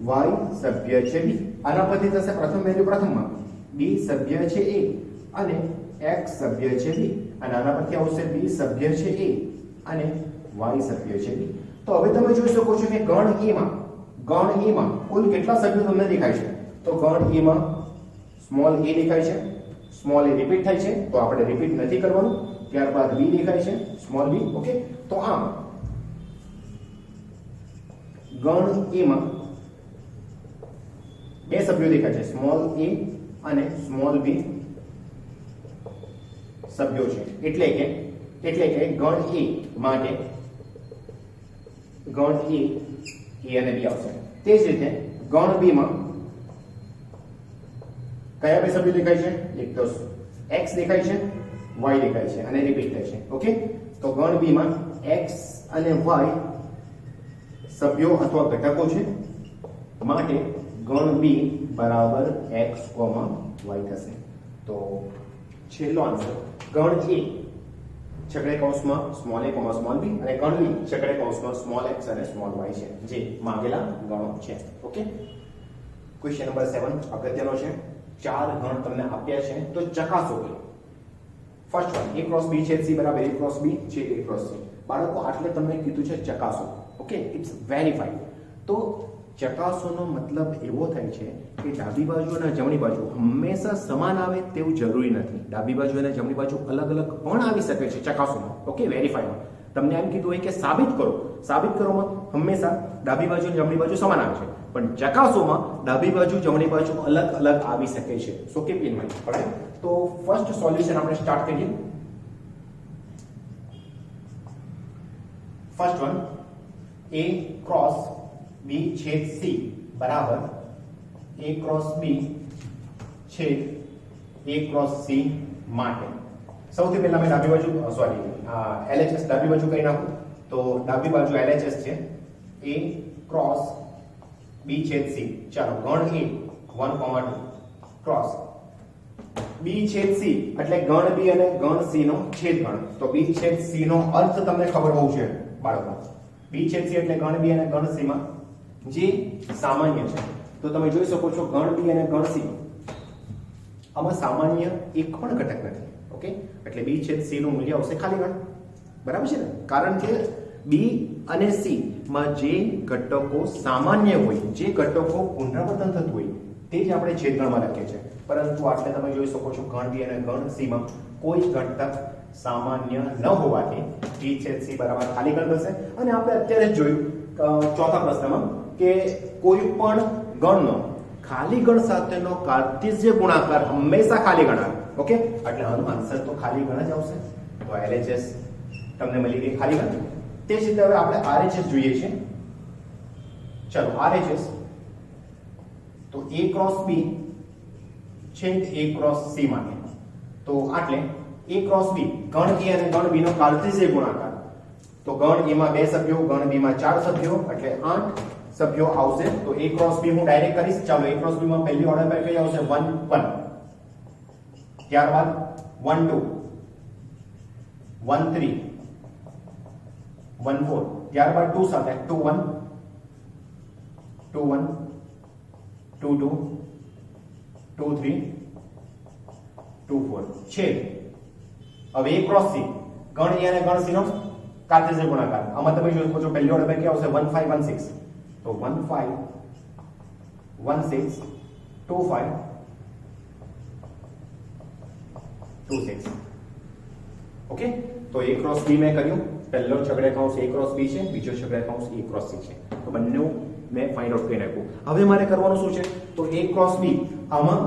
y સભ્ય છે b. આના પરથી થશે પ્રથમ વેલ્યુ પ્રથમમાં b સભ્ય છે a અને x સભ્ય છે b અને આના પરથી આવશે b સભ્ય છે a અને y સભ્ય છે b તો હવે તમે જોઈ શકો છો કે ગણ A માં કુલ કેટલા સભ્યો તમને દેખાય છે તો ગણ A માં સ્મોલ a દેખાય છે સ્મોલ a રિપીટ થાય છે તો આપણે રિપીટ નથી કરવાનું ત્યારબાદ b દેખાય છે સ્મોલ b ઓકે તો આમ ગણ A માં બે સભ્યો દેખાય છે સ્મોલ a અને સ્મોલ b સભ્યો છે એટલે કે ગણ A માટે ગણ A અને b આવશે તે જ રીતે ગણ B માં કયા બે સભ્યો દેખાય છે એક તો x દેખાય છે y દેખાય છે અને રિપીટ થાય છે ઓકે તો ગણ B માં x અને y સભ્યો અથવા ઘટકો છે માટે ગણ B બરાબર x, y થશે તો છેલ્લો આન્સર ગણ A છગડે કૌંસમાં સ્મોલ a, સ્મોલ b અને ગણ B છગડે કૌંસમાં સ્મોલ x અને સ્મોલ y છે જે માંગેલા ગણો છે ઓકે ક્વેશ્ચન નંબર 7 અગત્યનો છે ચાર ગણ તમને આપ્યા છે તો ચકાસો કે first one a cross b છેદ c બરાબર a ક્રોસ b છેદ a ક્રોસ c બાળકો આટલે તમને કીધું છે ચકાસો ઓકે ઇટ્સ વેરીફાઈ તો ચકાસોનો મતલબ એવો થાય છે કે ડાબી બાજુ અને જમણી બાજુ હંમેશા સમાન આવે તેવું જરૂરી નથી ડાબી બાજુ અને જમણી બાજુ અલગ અલગ પણ આવી શકે છે ચકાસોમાં ઓકે વેરીફાઈમાં તમને એમ કીધું હોય કે સાબિત કરોમાં હંમેશા ડાબી બાજુ અને જમણી બાજુ સમાન આવે છે પણ ચકાસોમાં ડાબી બાજુ જમણી બાજુ અલગ અલગ આવી શકે છે સો કીપ ઇન માઇન્ડ રાઈટ તો ફર્સ્ટ સોલ્યુશન આપણે સ્ટાર્ટ કરીએ first one a cross b છેદ c બરાબર a ક્રોસ b છેદ a ક્રોસ c માટે સૌથી પહેલા મેં ડાબી બાજુ LHS ડાબી બાજુ કરી નાખું તો ડાબી બાજુ LHS છે a ક્રોસ b છેદ c ચાલો ગણ a 1,2 ક્રોસ b છેદ c એટલે ગણ b અને ગણ c નો છેદગણ તો b છેદ c નો અર્થ તમને ખબર હોવું જોઈએ બાળકો b છેદ c એટલે ગણ b અને ગણ c માં જે સામાન્ય છે તો તમે જોઈ શકો છો ગણ b અને ગણ c આમાં સામાન્ય એક પણ ઘટક નથી ઓકે એટલે b છેદ c નું મૂલ્ય આવશે ખાલી ગણ બરાબર છે ને કારણ કે b અને c માં જે ઘટકો સામાન્ય હોય જે ઘટકો પુનરાવર્તન થતું હોય તે જ આપણે છેદગણમાં લખીએ છીએ પરંતુ આટલે તમે જોઈ શકો છો ગણ b અને ગણ c માં કોઈ જ ઘટક સામાન્ય ન હોવાથી b છેદ c બરાબર ખાલી ગણ થશે અને આપણે અત્યારે જ જોયું ચોથા પ્રશ્નમાં કે કોઈ પણ ગણનો ખાલી ગણ સાથેનો કાર્ટેશિયન ગુણાકાર હંમેશા ખાલી ગણ આવે ઓકે એટલે આનો આન્સર તો ખાલી ગણ જ આવશે તો LHS તમને મળી ગઈ ખાલી ગણ તે જ રીતે હવે આપણે RHS જોઈએ છે ચલો RHS તો a ક્રોસ b છેદ a ક્રોસ c માટે તો આટલે a ક્રોસ b ગણ a અને ગણ b નો કાર્ટેશિયન ગુણાકાર તો ગણ a માં 2 સભ્યો ગણ b માં 4 સભ્યો એટલે 8 સભ્યો આવશે તો a ક્રોસ b હું ડાયરેક્ટ કરીશ ચાલો a ક્રોસ b માં પહેલી ઓર્ડર પર કઈ આવશે 1 1 ત્યારબાદ 1 2 1 3 1 4 ત્યારબાદ 2 સાથે 2 1 2 1 2 2 2 3 2 4 છેદ હવે a ક્રોસ c ગણ a અને ગણ c નો કાર્ટેશિયન ગુણાકાર આમાં તમે જોઈ શકો છો પહેલી ઓર્ડર પર કઈ આવશે 1 5 1 6 તો 1 5 1 6 2 5 2 6 ઓકે તો a ક્રોસ b મેં કર્યું પહેલો છગડે કૌંસ a ક્રોસ b છે બીજો છગડે કૌંસ a ક્રોસ c છે તો બંને મેં ફાઇન્ડ આઉટ કરી નાખ્યું હવે મારે કરવાનું શું છે તો a ક્રોસ b આમાં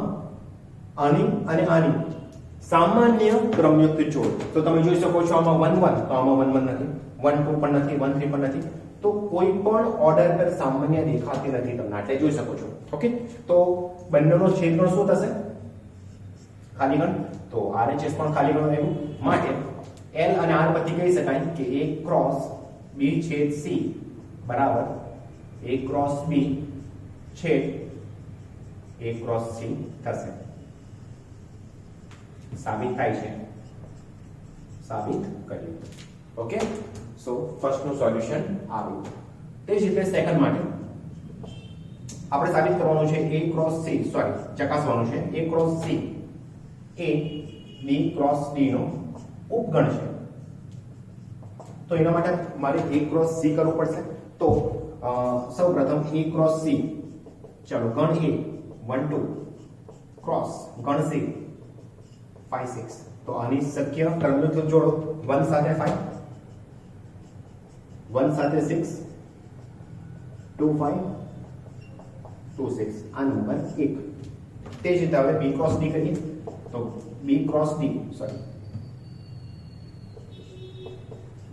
આની અને આની સામાન્ય ક્રમયુક્ત જોડ તો તમે જોઈ શકો છો આમાં 1 1 તો આમાં 1 1 નથી 1 2 પણ નથી 1 3 પણ નથી તો કોઈ પણ ઓર્ડર પર સામાન્ય દેખાતી નથી તમને એટલે જોઈ શકો છો ઓકે તો બંનેનો છેદગણ શું થશે ખાલી ગણ તો RHS પણ ખાલી ગણ આવ્યું માટે L અને R પરથી કહી શકાય કે a ક્રોસ b છેદ c બરાબર a ક્રોસ b છેદ a ક્રોસ c થશે સાબિત થાય છે સાબિત કર્યું ઓકે સો ફર્સ્ટ નું સોલ્યુશન આવ્યું તે જ રીતે સેકન્ડ માટે આપણે સાબિત કરવાનું છે a ક્રોસ c, સોરી ચકાસવાનું છે a cross c A b cross d નો ઉપગણ છે. તો એના માટે મારે a ક્રોસ c કરવું પડશે. તો સૌપ્રથમ a ક્રોસ c, ચાલો ગણ a 1 2 ક્રોસ ગણ c 5 6. તો આની શક્ય ક્રમયુક્ત જોડો 1 સાથે 5, 1 સાથે 6, 2 5 2 6. આ નંબર 1. તે જ રીતે હવે b ક્રોસ d કરીએ. તો b ક્રોસ d, સોરી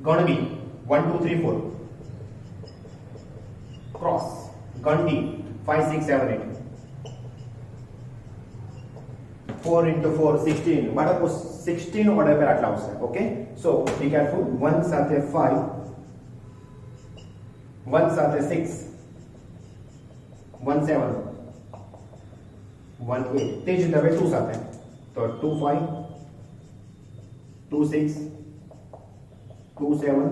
ગણ b 1 2 3 4 ક્રોસ ગણ d 5 6 7 8. 4 into 4 16. બાળકો 16 ઓર્ડર પર આટલા આવશે. Okay, so be careful. 1 સાથે 5, 1 સાથે 6, 1 7, 1 8. તે જ રીતે હવે 2 સાથે. તો 2 5, 2 6, 2 7,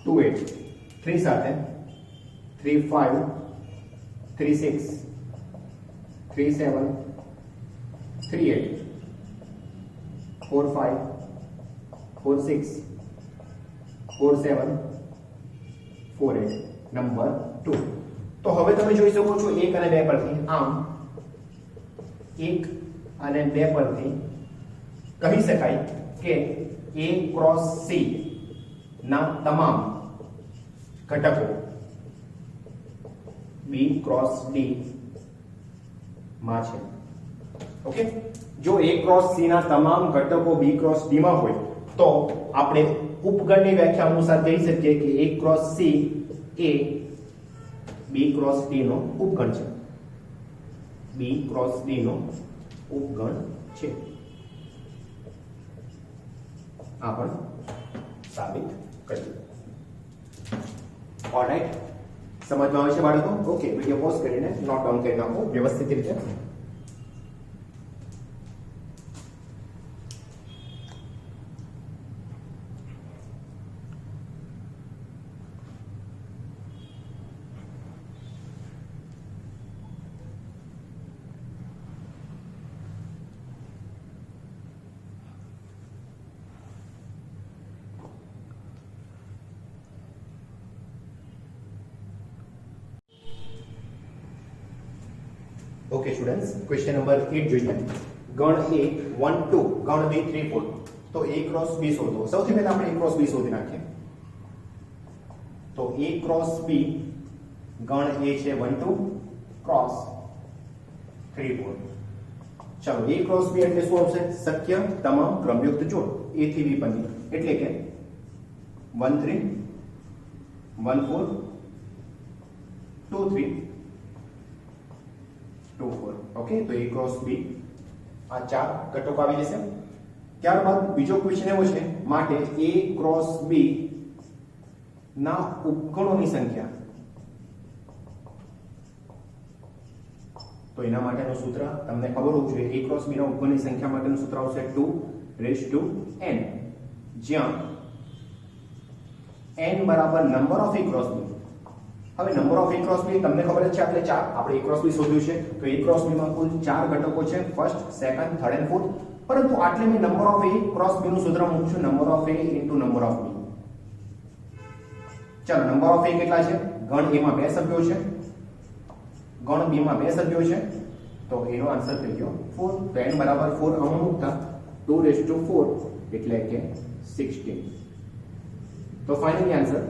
2 8. 3 સાથે 3 5, 3 6, 3 7, 3 8, 4 5, 4 6, 4 7, 4 8. નંબર 2. તો હવે તમે જોઈ શકો છો 1 અને 2 પરથી. આમ 1 અને 2 પરથી કહી શકાય કે a ક્રોસ c ના તમામ ઘટકો b ક્રોસ d માં છે. ઓકે, જો a ક્રોસ c ના તમામ ઘટકો b ક્રોસ d માં હોય તો આપણે ઉપગણની વ્યાખ્યા અનુસાર કહી શકીએ કે a cross c A b cross d નો ઉપગણ છે. b ક્રોસ d નો ઉપગણ છે. આ પણ સાબિત કર્યું. ઓલરાઈટ, સમજમાં આવે છે બાળકો? ઓકે, વિડિયો પોઝ કરીને નોટ ડાઉન કરી નાખો વ્યવસ્થિત રીતે. ઓકે સ્ટુડન્ટ્સ, ક્વેશ્ચન નંબર 8 જોઈએ. ગણ a 1 2, ગણ b 3 4. તો a ક્રોસ b શોધો. સૌથી પહેલા આપણે a ક્રોસ b શોધી નાખીએ. તો a ક્રોસ b ગણ a છે 1 2 ક્રોસ 3 4. ચાલો, a ક્રોસ b એટલે શું આવશે? શક્ય તમામ ક્રમયુક્ત જોડ a થી b પરની. એટલે કે 1 3 1 4 2 3 2 4. ઓકે, તો a ક્રોસ b આ ચાર ઘટકો આવી જશે. ત્યારબાદ બીજો ક્વેશ્ચન એવો છે, માટે a ક્રોસ b ના ઉપગણોની સંખ્યા. તો એના માટેનું સૂત્ર તમને ખબર હોવું જોઈએ. a ક્રોસ b ના ઉપગણની સંખ્યા માટેનું સૂત્ર આવશે 2n, જ્યાં n બરાબર number of a cross b. હવે number of a cross b તમને ખબર જ છે, આપણે 4 આપણે a ક્રોસ b શોધ્યું છે. તો a ક્રોસ b માં કુલ 4 ઘટકો છે, first, second, third and fourth. પરંતુ આટલે મેં number of a cross b નું સૂત્ર મૂકું છું, number of a into number of b. ચાલો, નંબર ઓફ a કેટલા છે? ગણ a માં 2 સભ્યો છે, ગણ b માં 2 સભ્યો છે. તો એનો આન્સર થઈ ગયો 4. તો n બરાબર 4 આમાં મૂકતા 2⁴ એટલે કે 16. તો ફાઇનલી આન્સર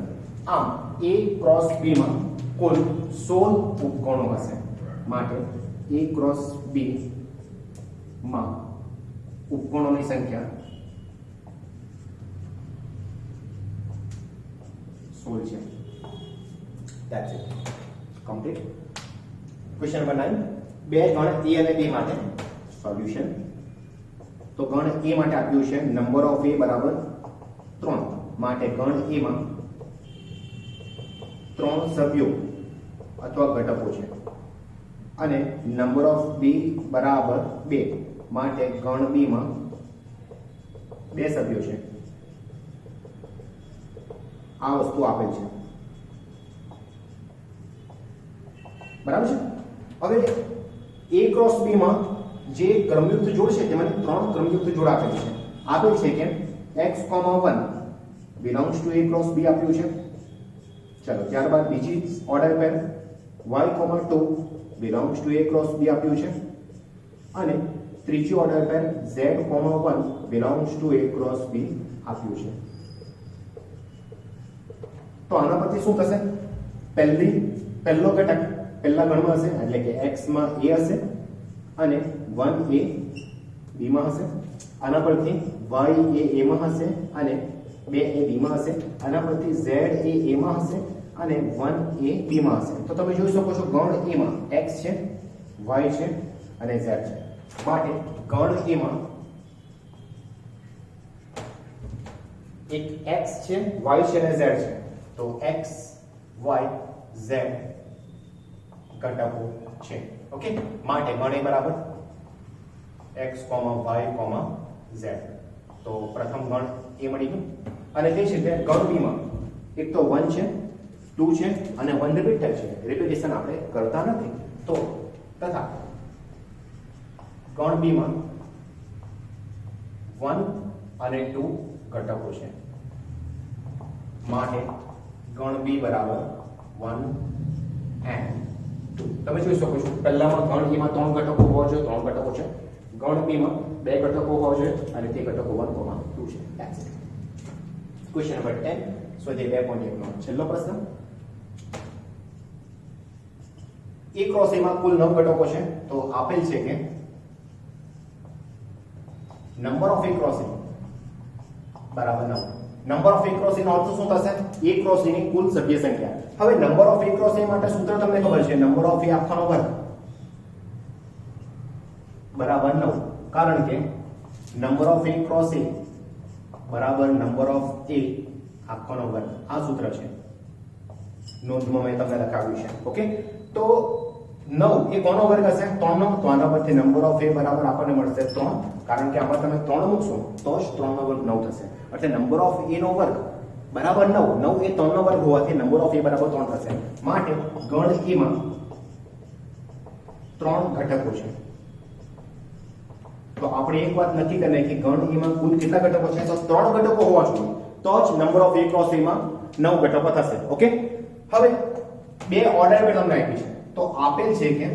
આમ a ક્રોસ b માં કુલ 16 ઉપગણો હશે. માટે a ક્રોસ b માં ઉપગણોની સંખ્યા 16 છે. That's it, complete. Question number 9, બે ગણ a અને b માટે સોલ્યુશન. તો ગણ a માટે આપ્યું છે નંબર ઓફ a બરાબર 3. માટે ગણ a માં 3 સભ્યો અથવા ઘટકો છે. અને નંબર ઓફ b બરાબર 2. માટે ગણ b માં 2 સભ્યો છે. આ વસ્તુ આપેલ છે. બરાબર છે. હવે A ક્રોસ B માં જે ક્રમયુક્ત જોડ છે તેમાં 3 ક્રમયુક્ત જોડ આપેલ છે. આપેલ છે કે x, 1 belongs to A cross B આપ્યું છે. ચલો ત્યારબાદ બીજી order pair y, 2 belongs to A cross B આપ્યું છે અને ત્રીજી order pair z, 1 belongs to A cross B આપ્યું છે. તો આના પરથી શું થશે? પહેલો ઘટક પહેલા ગણમાં હશે એટલે કે x માં a હશે અને 1 a b માં હશે. આના પરથી y એ a માં હશે અને 2 એ b માં હશે. આના પરથી z એ a માં હશે અને 1 એ b માં હશે. તો તમે જોઈ શકો છો ગણ a માં x છે, y છે અને z છે. માટે ગણ a માં એક x છે, y છે અને z છે. તો x, y, z ઘટકો છે. ઓકે, માટે ગણ a બરાબર x, y, z. તો પ્રથમ ગણ a મળી ગયું. અને તે છે કે ગણ b માં એક તો 1 છે, 2 છે અને 1 રિપીટર છે. રિપીટેશન આપણે કરતા નથી. તો તથા ગણ b માં 1 અને 2 ઘટકો છે. માટે ગણ b બરાબર 1 and 2. તમે જોઈ શકો છો પહેલામાં ગણ a માં 3 ઘટકો હોવા જોઈએ, 3 ઘટકો છે. ગણ b માં 2 ઘટકો હોવા જોઈએ અને તે ઘટકો 1, 2 છે. That's it. ક્વેશ્ચન નંબર 10 સ્વાધ્યાય 2.1 નો છેલ્લો પ્રશ્ન. A ક્રોસ A માં કુલ 9 ઘટકો છે. તો આપેલ છે કે number of A cross A બરાબર 9. Number of A cross A નો અર્થ શું થશે? A ક્રોસ A ની કુલ સભ્ય સંખ્યા. હવે number of A cross A માટે સૂત્ર તમને ખબર છે, નંબર ઓફ A આખાનો વર્ગ બરાબર 9. કારણ કે number of A cross A બરાબર નંબર ઓફ A આખાનો વર્ગ. આ સૂત્ર છે, નોંધમાં મેં તમને લખાવ્યું છે. ઓકે, તો 9 એ કોનો વર્ગ હશે? 3 નો. તો આના પરથી નંબર ઓફ A બરાબર આપણને મળશે 3. કારણ કે આમાં તમે 3 મૂકશો તો જ 3 નો વર્ગ 9 થશે. એટલે નંબર ઓફ A નો વર્ગ બરાબર 9. 9 એ 3 નો વર્ગ હોવાથી નંબર ઓફ A બરાબર 3 થશે. માટે ગણ A માં 3 ઘટકો છે. તો આપણે એક વાત નક્કી કરી નાખી, ગણ A માં કુલ કેટલા ઘટકો છે? તો 3 ઘટકો હોવા જોઈએ તો જ number of A cross A માં 9 ઘટકો થશે. ઓકે, હવે બે ઓર્ડર મેં તમને આપી છે. તો આપેલ છે કે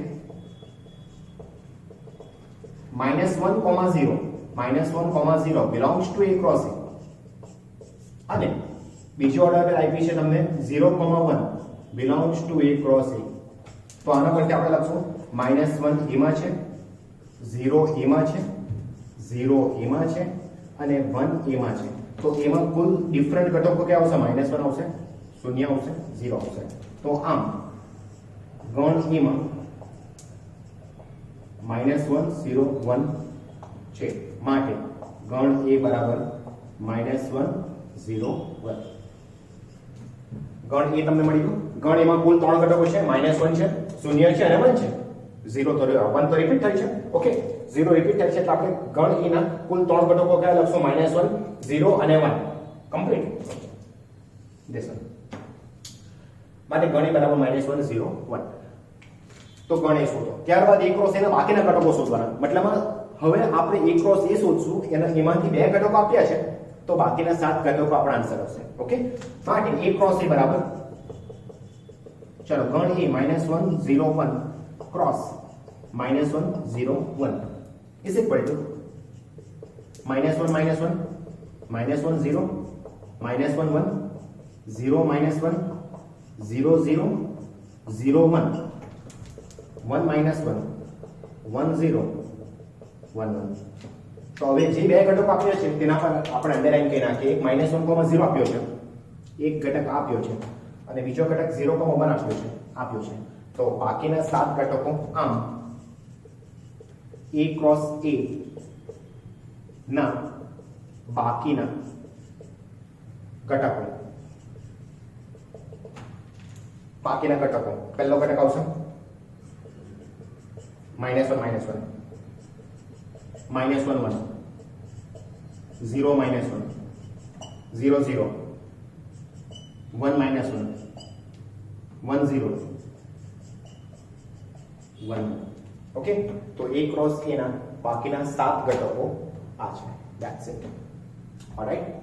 -1,0 belongs to A cross A અને બીજો ઓર્ડર પર આપી છે તમને 0,1 belongs to A cross A. તો આના પરથી આપણે લખશું -1 A માં છે, 0 A માં છે, 0 A માં છે અને 1 A માં છે. તો એમાં કુલ ડિફરન્ટ ઘટકો ક્યાં આવશે? -1 આવશે, 0 આવશે, 0 આવશે. તો આમ ગણ A માં -1, 0, 1 છે. માટે ગણ A બરાબર -1, 0, 1. ગણ A તમને મળી ગયું. ગણ A માં કુલ 3 ઘટકો છે, -1 છે, 0 છે અને 1 છે. 0 તો 1 તો રિપીટ થાય છે. ઓકે, 0 રિપીટ થાય છે એટલે આપણે ગણ A ના કુલ 3 ઘટકો કયા લખશું? -1, 0 અને 1. કમ્પ્લીટ. This one. માટે ગણ A બરાબર -1, 0, 1. તો ગણ A શોધો. ત્યારબાદ A ક્રોસ A ના બાકીના ઘટકો શોધવાના. મતલબ હવે આપણે A ક્રોસ A શોધશું, એમાંથી 2 ઘટકો આપ્યા છે તો બાકીના 7 ઘટકો આપણો આન્સર હશે. ઓકે, માટે A ક્રોસ A બરાબર ચલો ગણ A -1, 0, 1 cross -1, 0, 1 is equal to -1, -1, -1, 0, -1, 1, 0, -1, 0, 0, 0, 1, 1, -1, 1, 0, 1, 1. તો હવે જે 2 ઘટકો આપ્યો છે તેના પર આપણે અંડરલાઈન કરી નાખીએ. એક -1,0 આપ્યો છે, એક ઘટક આપ્યો છે અને બીજો ઘટક 0,1 આપ્યો છે. તો બાકીના 7 ઘટકો આમ A ક્રોસ A ના બાકીના ઘટકો પહેલો ઘટક આવશે -1, -1, -1, 1, 0, -1, 0, 0, 1, -1, 1, 0, 1 ઓકે તો A ક્રોસ A ના બાકીના 7 ઘટકો આ છે ધેટ્સ ઇટ ઓલરાઈટ